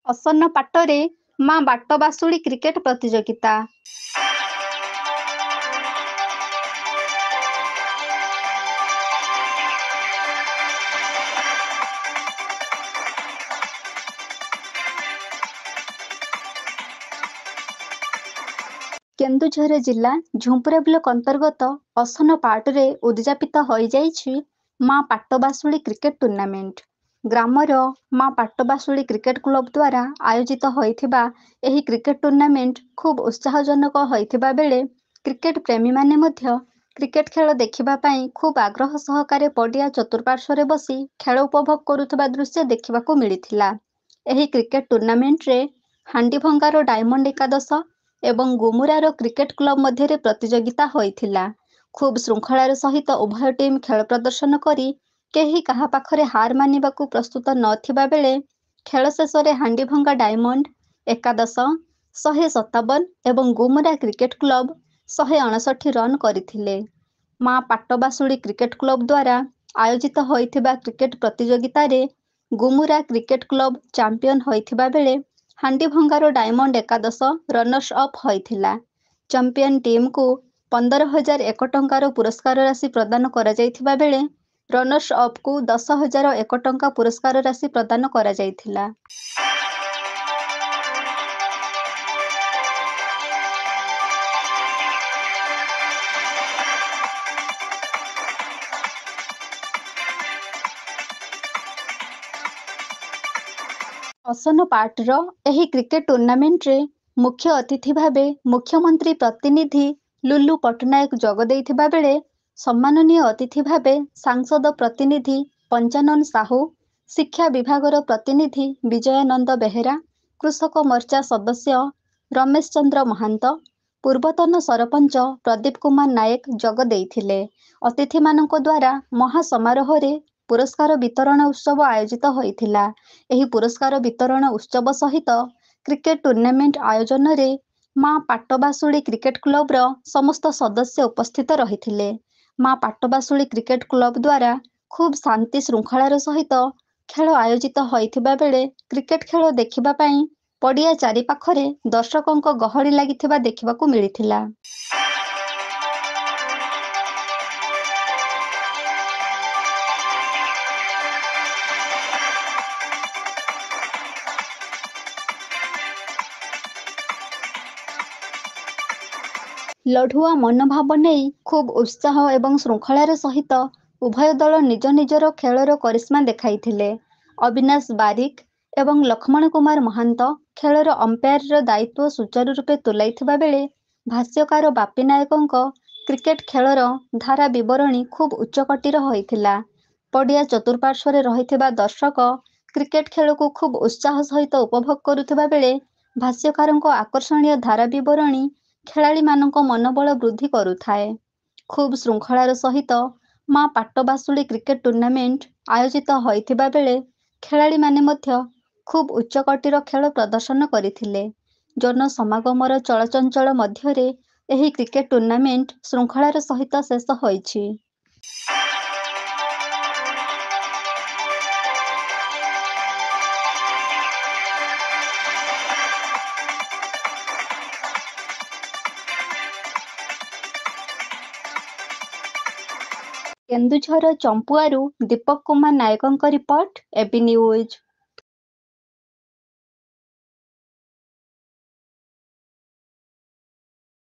ଅସନ୍ନ ପାଟରେ ମା ବାଟବାସୁଳି କ୍ରିକେଟ ପ୍ରତିଯୋଗିତା। କେନ୍ଦୁଝର ଜିଲ୍ଲା ଝୁମ୍ପୁରା ବ୍ଲକ ଅନ୍ତର୍ଗତ ଅସନ୍ନ ପାଟରେ ଉଦଯାପିତ ହୋଇଯାଇଛି ମା ପାଟବାସୁଳି କ୍ରିକେଟ ଟୁର୍ଣ୍ଣାମେଣ୍ଟ। ଗ୍ରାମର ମା ପାଟବାସୁଳି କ୍ରିକେଟ କ୍ଲବ ଦ୍ୱାରା ଆୟୋଜିତ ହୋଇଥିବା ଏହି କ୍ରିକେଟ ଟୁର୍ଣ୍ଣାମେଣ୍ଟ ଖୁବ୍ ଉତ୍ସାହଜନକ ହୋଇଥିବା ବେଳେ କ୍ରିକେଟ ପ୍ରେମୀମାନେ ମଧ୍ୟ କ୍ରିକେଟ ଖେଳ ଦେଖିବା ପାଇଁ ଖୁବ୍ ଆଗ୍ରହ ସହକାରେ ପଡ଼ିଆ ଚତୁଃପାର୍ଶ୍ୱରେ ବସି ଖେଳ ଉପଭୋଗ କରୁଥିବା ଦୃଶ୍ୟ ଦେଖିବାକୁ ମିଳିଥିଲା। ଏହି କ୍ରିକେଟ ଟୁର୍ଣ୍ଣାମେଣ୍ଟରେ ହାଣ୍ଡିଭଙ୍ଗାର ଡାଇମଣ୍ଡ ଏକାଦଶ ଏବଂ ଗୁମୁରାର କ୍ରିକେଟ କ୍ଲବ ମଧ୍ୟରେ ପ୍ରତିଯୋଗିତା ହୋଇଥିଲା। ଖୁବ୍ ଶୃଙ୍ଖଳାର ସହିତ ଉଭୟ ଟିମ୍ ଖେଳ ପ୍ରଦର୍ଶନ କରି କେହି କାହା ପାଖରେ ହାର ମାନିବାକୁ ପ୍ରସ୍ତୁତ ନଥିବା ବେଳେ ଖେଳ ଶେଷରେ ହାଣ୍ଡିଭଙ୍ଗା ଡାଇମଣ୍ଡ ଏକାଦଶ 157 ଏବଂ ଗୁମୁରା କ୍ରିକେଟ କ୍ଲବ 159 ରନ୍ କରିଥିଲେ। ମା ପାଟବାସୁଳି କ୍ରିକେଟ କ୍ଲବ ଦ୍ୱାରା ଆୟୋଜିତ ହୋଇଥିବା କ୍ରିକେଟ ପ୍ରତିଯୋଗିତାରେ ଗୁମୁରା କ୍ରିକେଟ କ୍ଲବ ଚାମ୍ପିୟନ ହୋଇଥିବା ବେଳେ ହାଣ୍ଡିଭଙ୍ଗାର ଡାଇମଣ୍ଡ ଏକାଦଶ ରନର୍ସ ଅପ୍ ହୋଇଥିଲା। ଚାମ୍ପିୟନ ଟିମ୍କୁ 15,001 ଟଙ୍କାର ପୁରସ୍କାର ରାଶି ପ୍ରଦାନ କରାଯାଇଥିବା ବେଳେ ରନର୍ସ ଅପ୍କୁ 10,001 ଟଙ୍କା ପୁରସ୍କାର ରାଶି ପ୍ରଦାନ କରାଯାଇଥିଲା। ଅସନ୍ନ ପାଟର ଏହି କ୍ରିକେଟ ଟୁର୍ଣ୍ଣାମେଣ୍ଟରେ ମୁଖ୍ୟ ଅତିଥି ଭାବେ ମୁଖ୍ୟମନ୍ତ୍ରୀ ପ୍ରତିନିଧି ଲୁଲୁ ପଟ୍ଟନାୟକ ଯୋଗ ଦେଇଥିବା ବେଳେ ସମ୍ମାନନୀୟ ଅତିଥି ଭାବେ ସାଂସଦ ପ୍ରତିନିଧି ପଞ୍ଚାନନ ସାହୁ, ଶିକ୍ଷା ବିଭାଗର ପ୍ରତିନିଧି ବିଜୟାନନ୍ଦ ବେହେରା, କୃଷକ ମୋର୍ଚ୍ଚା ସଦସ୍ୟ ରମେଶ ଚନ୍ଦ୍ର ମହାନ୍ତ, ପୂର୍ବତନ ସରପଞ୍ଚ ପ୍ରଦୀପ କୁମାର ନାୟକ ଯୋଗ ଦେଇଥିଲେ। ଅତିଥିମାନଙ୍କ ଦ୍ୱାରା ମହାସମାରୋହରେ ପୁରସ୍କାର ବିତରଣ ଉତ୍ସବ ଆୟୋଜିତ ହୋଇଥିଲା। ଏହି ପୁରସ୍କାର ବିତରଣ ଉତ୍ସବ ସହିତ କ୍ରିକେଟ ଟୁର୍ଣ୍ଣାମେଣ୍ଟ ଆୟୋଜନରେ ମା ପାଟବାସୁଳି କ୍ରିକେଟ କ୍ଲବର ସମସ୍ତ ସଦସ୍ୟ ଉପସ୍ଥିତ ରହିଥିଲେ। ମା ପାଟବାସୁଳି କ୍ରିକେଟ କ୍ଲବ ଦ୍ୱାରା ଖୁବ୍ ଶାନ୍ତି ଶୃଙ୍ଖଳାର ସହିତ ଖେଳ ଆୟୋଜିତ ହୋଇଥିବା ବେଳେ କ୍ରିକେଟ ଖେଳ ଦେଖିବା ପାଇଁ ପଡ଼ିଆ ଚାରିପାଖରେ ଦର୍ଶକଙ୍କ ଗହଳି ଲାଗିଥିବା ଦେଖିବାକୁ ମିଳିଥିଲା। ଲଢୁଆ ମନୋଭାବ ନେଇ ଖୁବ୍ ଉତ୍ସାହ ଏବଂ ଶୃଙ୍ଖଳାର ସହିତ ଉଭୟ ଦଳ ନିଜ ନିଜର ଖେଳର କରିସ୍ମା ଦେଖାଇଥିଲେ। ଅବିନାଶ ବାରିକ ଏବଂ ଲକ୍ଷ୍ମଣ କୁମାର ମହାନ୍ତ ଖେଳର ଅମ୍ପାୟାରର ଦାୟିତ୍ୱ ସୁଚାରୁ ରୂପେ ତୁଲାଇଥିବା ବେଳେ ଭାଷ୍ୟକାର ବାପି ନାୟକଙ୍କ କ୍ରିକେଟ ଖେଳର ଧାରା ବିବରଣୀ ଖୁବ୍ ଉଚ୍ଚକୋଟୀର ହୋଇଥିଲା। ପଡ଼ିଆ ଚତୁଃପାର୍ଶ୍ୱରେ ରହିଥିବା ଦର୍ଶକ କ୍ରିକେଟ ଖେଳକୁ ଖୁବ୍ ଉତ୍ସାହ ସହିତ ଉପଭୋଗ କରୁଥିବା ବେଳେ ଭାଷ୍ୟକାରଙ୍କ ଆକର୍ଷଣୀୟ ଧାରା ବିବରଣୀ ଖେଳାଳିମାନଙ୍କ ମନୋବଳ ବୃଦ୍ଧି କରୁଥାଏ। ଖୁବ୍ ଶୃଙ୍ଖଳାର ସହିତ ମା ପାଟବାସୁଳି କ୍ରିକେଟ ଟୁର୍ଣ୍ଣାମେଣ୍ଟ ଆୟୋଜିତ ହୋଇଥିବା ବେଳେ ଖେଳାଳିମାନେ ମଧ୍ୟ ଖୁବ୍ ଉଚ୍ଚକୋଟୀର ଖେଳ ପ୍ରଦର୍ଶନ କରିଥିଲେ। ଜନସମାଗମର ଚଳଚଞ୍ଚଳ ମଧ୍ୟରେ ଏହି କ୍ରିକେଟ ଟୁର୍ଣ୍ଣାମେଣ୍ଟ ଶୃଙ୍ଖଳାର ସହିତ ଶେଷ ହୋଇଛି। କେନ୍ଦୁଝର ଚମ୍ପୁଆରୁ ଦୀପକ କୁମାର ନାୟକଙ୍କ ରିପୋର୍ଟ, ଏବି ନ୍ୟୁଜ।